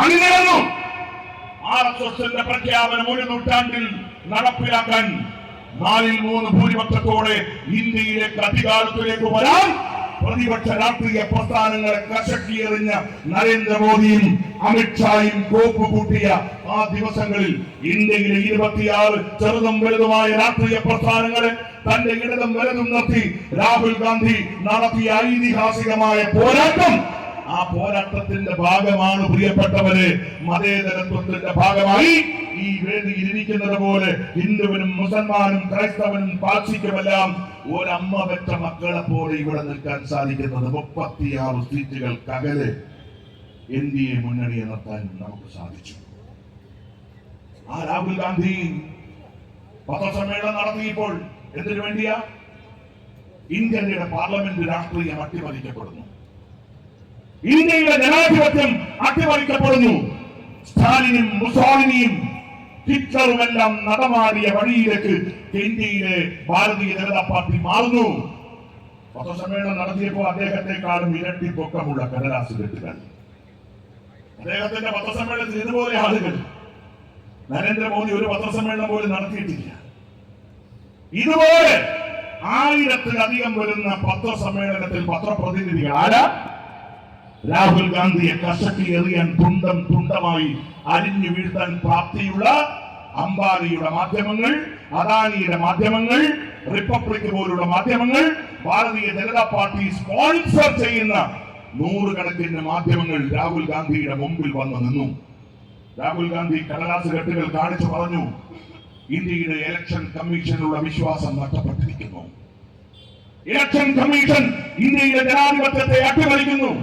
അണിനിരന്നു. RSSന്റെ പ്രഖ്യാപനം ഒരു നൂറ്റാണ്ടിൽ നടപ്പിലാക്കാൻ 4/3 ഭൂരിപക്ഷത്തോടെ ഇന്ത്യയിലേക്ക് അധികാരത്തിലേക്ക് വരാൻ പ്രതിപക്ഷ രാഷ്ട്രീയ പ്രസ്ഥാനങ്ങളെ കശക്കിയെറിഞ്ഞ നരേന്ദ്രമോദിയും അമിത്ഷായും കോപ്പ് കൂട്ടിയ ആ ദിവസങ്ങളിൽ ഇന്ത്യയിലെ 26 ചെറുതും വലുതുമായ രാഷ്ട്രീയ പ്രസ്ഥാനങ്ങളെ തന്റെ ഇടതും വലതും നിർത്തി രാഹുൽ ഗാന്ധി നടത്തിയ ഐതിഹാസികമായ പോരാട്ടം. ആ പോരാട്ടത്തിന്റെ ഭാഗമാണ് പ്രിയപ്പെട്ടവരെ മതേതരത്വത്തിന്റെ ഭാഗമായി ഈ വേദിയിൽ ഇരിക്കുന്നത് പോലെ ഹിന്ദുവിനും മുസൽമാനും ക്രൈസ്തവനും പാർസിക്കുമെല്ലാം ഒരമ്മ വെച്ച മക്കളെ പോലെ ഇവിടെ നിൽക്കാൻ സാധിക്കുന്നത് 36 സീറ്റുകൾക്കകലെ NDA മുന്നണിയെ നിർത്താൻ നമുക്ക് സാധിച്ചു. ആ രാഹുൽ ഗാന്ധി പത്രസമ്മേളനം നടത്തിയപ്പോൾ എന്തിനു വേണ്ടിയാ? ഇന്ത്യയുടെ പാർലമെന്റ് രാഷ്ട്രീയം അട്ടിമറിക്കപ്പെടുന്നു, ഇന്ത്യയുടെ ജനാധിപത്യം അട്ടിമറിക്കപ്പെടുന്നു. സ്റ്റാലിനും മുസോളിനിയും ഹിറ്റ്ലറുമെല്ലാം നടമാടിയ വഴിയിലേക്ക് ഇന്ത്യയിലെ ഭാരതീയ ജനതാ പാർട്ടി മാറുന്നു. പത്രസമ്മേളനം നടത്തിയപ്പോൾ അദ്ദേഹത്തെക്കാളും ഇരട്ടി പൊക്കമുള്ള കടലാസ് കെട്ടുകൾ. അദ്ദേഹത്തിന്റെ പത്രസമ്മേളനത്തിൽ ഇതുപോലെ ആളുകൾ നരേന്ദ്രമോദി ഒരു പത്രസമ്മേളനം പോലും നടത്തിയിട്ടില്ല. ഇതുപോലെ 1000-ലധികം വരുന്ന പത്രസമ്മേളനത്തിൽ പത്രപ്രതിനിധികൾ ആരാ? രാഹുൽ ഗാന്ധിയെ കശക്കി എറിയാൻ തുണ്ടം തുണ്ടമായി അരിഞ്ഞു വീഴ്ത്താൻ പ്രാപ്തിയുള്ള അംബാനിയുടെ മാധ്യമങ്ങൾ, അദാനിയുടെ മാധ്യമങ്ങൾ, റിപ്പബ്ലിക് പോലുള്ള മാധ്യമങ്ങൾ, ഭാരതീയ ജനതാ പാർട്ടി സ്പോൺസർ ചെയ്യുന്ന 100 കണക്കിന് മാധ്യമങ്ങൾ രാഹുൽ ഗാന്ധിയുടെ മുമ്പിൽ വന്നു നിന്നു. രാഹുൽ ഗാന്ധി കടലാസ് കെട്ടുകൾ കാണിച്ചു പറഞ്ഞു, ഇന്ത്യയുടെ ഇലക്ഷൻ കമ്മീഷനുള്ള വിശ്വാസം നഷ്ടപ്പെട്ടിരിക്കുന്നു. ഇലക്ഷൻ കമ്മീഷൻ ഇന്ത്യയുടെ ജനാധിപത്യത്തെ അട്ടിമറിക്കുന്നു.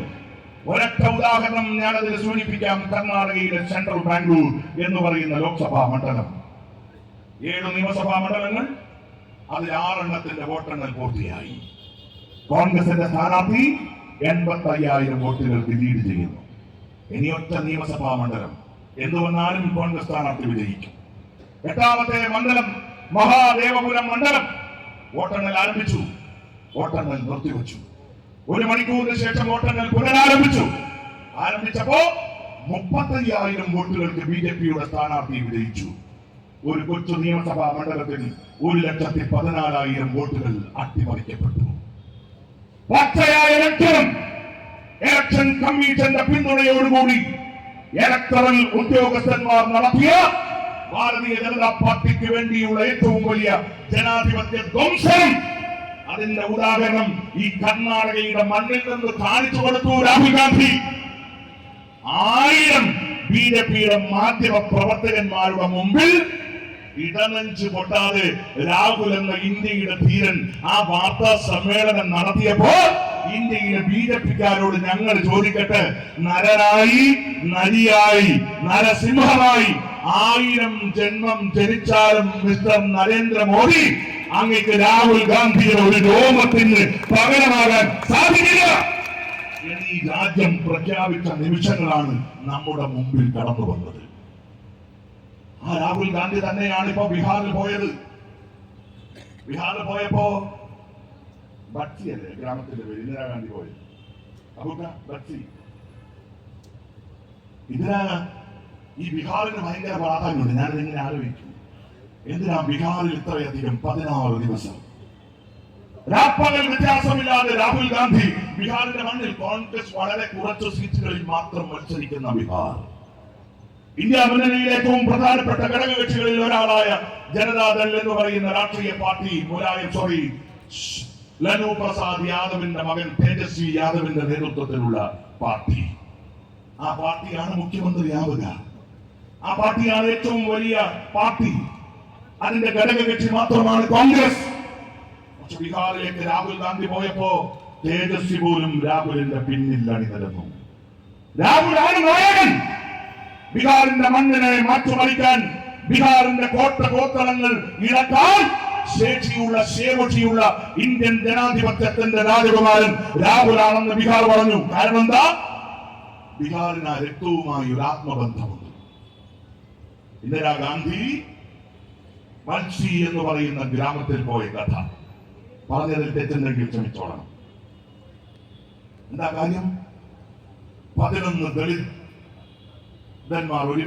ഒരൊറ്റ ഉദാഹരണം ഞാനതിൽ സൂചിപ്പിക്കാം. കർണാടകയിലെ സെൻട്രൽ ബാംഗ്ലൂർ എന്ന് പറയുന്ന ലോക്സഭാ മണ്ഡലം, 7 നിയമസഭാ മണ്ഡലങ്ങൾ, അതിൽ 6 എണ്ണത്തിന്റെ വോട്ടെണ്ണൽ പൂർത്തിയായി. കോൺഗ്രസിന്റെ സ്ഥാനാർത്ഥി 85,000 വോട്ടുകൾക്ക് ലീഡ് ചെയ്യുന്നു. ഇനി ഒറ്റ നിയമസഭാ മണ്ഡലം എന്തു വന്നാലും കോൺഗ്രസ് സ്ഥാനാർത്ഥി വിജയിക്കും. 8ാമത്തെ മണ്ഡലം മഹാദേവപുരം മണ്ഡലം വോട്ടെണ്ണൽ ആരംഭിച്ചു, വോട്ടെണ്ണൽ നിർത്തിവെച്ചു. 1 മണിക്കൂറിന് ശേഷം വോട്ടെണ്ണൽ പുനരാരംഭിച്ചു. ആരംഭിച്ചപ്പോ 35,000 വോട്ടുകൾക്ക് BJPയുടെ സ്ഥാനാർത്ഥി വിജയിച്ചു. ഒരു കൊച്ചു നിയമസഭാ മണ്ഡലത്തിൽ 1,14,000 വോട്ടുകൾ അട്ടിമറിക്കപ്പെട്ടു. പച്ചയായ ഇലക്ഷൻ കമ്മീഷന്റെ പിന്തുണയോടുകൂടി ഇലക്ടറൽ ഉദ്യോഗസ്ഥന്മാർ നടത്തിയ ഭാരതീയ ജനതാ പാർട്ടിക്ക് വേണ്ടിയുള്ള ഏറ്റവും വലിയ ജനാധിപത്യ ധ്വംസനം, അതിന്റെ ഉദാഹരണം ഈ കർണാടകയുടെ മണ്ണിൽ നിന്ന് കാണിച്ചു കൊടുത്തു രാഹുൽ ഗാന്ധി. 1000 BJPയുടെ മാധ്യമ പ്രവർത്തകന്മാരുടെ മുമ്പിൽ ഇടനെഞ്ചു പൊട്ടാതെ രാഹുൽ എന്ന ഇന്ത്യയുടെ ധീരൻ ആ വാർത്താ സമ്മേളനം നടത്തിയപ്പോ ഇന്ത്യയിലെ BJPക്കാരോട് ഞങ്ങൾ ചോദിക്കട്ടെ, നരനായി, നരിയായി, നരസിംഹമായി 1000 ജന്മം ജനിച്ചാലും മിസ്റ്റർ നരേന്ദ്രമോദി അങ്ങേക്ക് രാഹുൽ ഗാന്ധിയുടെ ഒരു രോമത്തിന് പകരമാകാൻ സാധിക്കില്ല എന്ന് ഈ രാജ്യം പ്രഖ്യാപിച്ച നിമിഷങ്ങളാണ് നമ്മുടെ മുമ്പിൽ കടന്നു വന്നത്. ആ രാഹുൽ ഗാന്ധി തന്നെയാണ് ഇപ്പൊ ബീഹാറിൽ പോയത്. ബീഹാറിൽ പോയപ്പോ ബക്സിയല്ലേ ഗ്രാമത്തിന്റെ പേര്, ഇന്ദിരാഗാന്ധി പോയത്. അബുക്ക ബക്സി. ഈ ബീഹാറിന് ഭയങ്കര പ്രാധാന്യമുണ്ട്. ഞാനിതിങ്ങനെ ആലോചിക്കും, എന്തിനാ ബീഹാറിൽ ഇത്രയധികം 16 ദിവസം രാപ്പകൽ വ്യത്യാസമില്ലാതെ രാഹുൽ ഗാന്ധി ബീഹാറിന്റെ മണ്ണിൽ? കോൺഗ്രസ് വളരെ കുറച്ച് സീറ്റുകളിൽ മാത്രം മത്സരിക്കുന്ന ബീഹാർ, ഇന്ത്യ മുന്നണിയിലെ ഏറ്റവും പ്രധാനപ്പെട്ട ഘടകകക്ഷികളിൽ ഒരാളായ ജനതാദൾ എന്ന് പറയുന്ന രാഷ്ട്രീയ പാർട്ടി, ലലു പ്രസാദ് യാദവിന്റെ മകൻ തേജസ്വി യാദവിന്റെ നേതൃത്വത്തിലുള്ള പാർട്ടി. ആ പാർട്ടിയാണ് മുഖ്യമന്ത്രിയാവുക. ആ പാർട്ടിയാണ് ഏറ്റവും വലിയ പാർട്ടി. അതിന്റെ ഘടകകക്ഷി മാത്രമാണ് കോൺഗ്രസ്. പക്ഷെ ബീഹാറിലേക്ക് രാഹുൽ ഗാന്ധി പോയപ്പോ തേജസ്വി പോലും രാഹുലിന്റെ പിന്നിൽ അണിനിരന്നു. രാഹുലാണ് നായകൻ. ബീഹാറിന്റെ മണ്ണിനെ മാറ്റിമറിക്കാൻ, ബീഹാറിന്റെ കോട്ടകോത്തളങ്ങൾ ഇളക്കാൻ ശേഷിയുള്ള ഇന്ത്യൻ ജനാധിപത്യത്തിന്റെ രാജകുമാരൻ രാഹുലാണെന്ന് ബീഹാർ പറഞ്ഞു. കാരണം എന്താ? ബീഹാറിന് ആ രക്തവുമായി ഒരു ആത്മബന്ധമുണ്ട്. ഇന്ദിരാഗാന്ധി ബൻസി എന്ന് പറയുന്ന ഗ്രാമത്തിൽ പോയ കഥ പറഞ്ഞതിൽ തെറ്റുണ്ടെങ്കിൽ ക്ഷമിച്ചോളണം. എന്താ കാര്യം? 11 ദളിത് ദന്മാർ ഒരു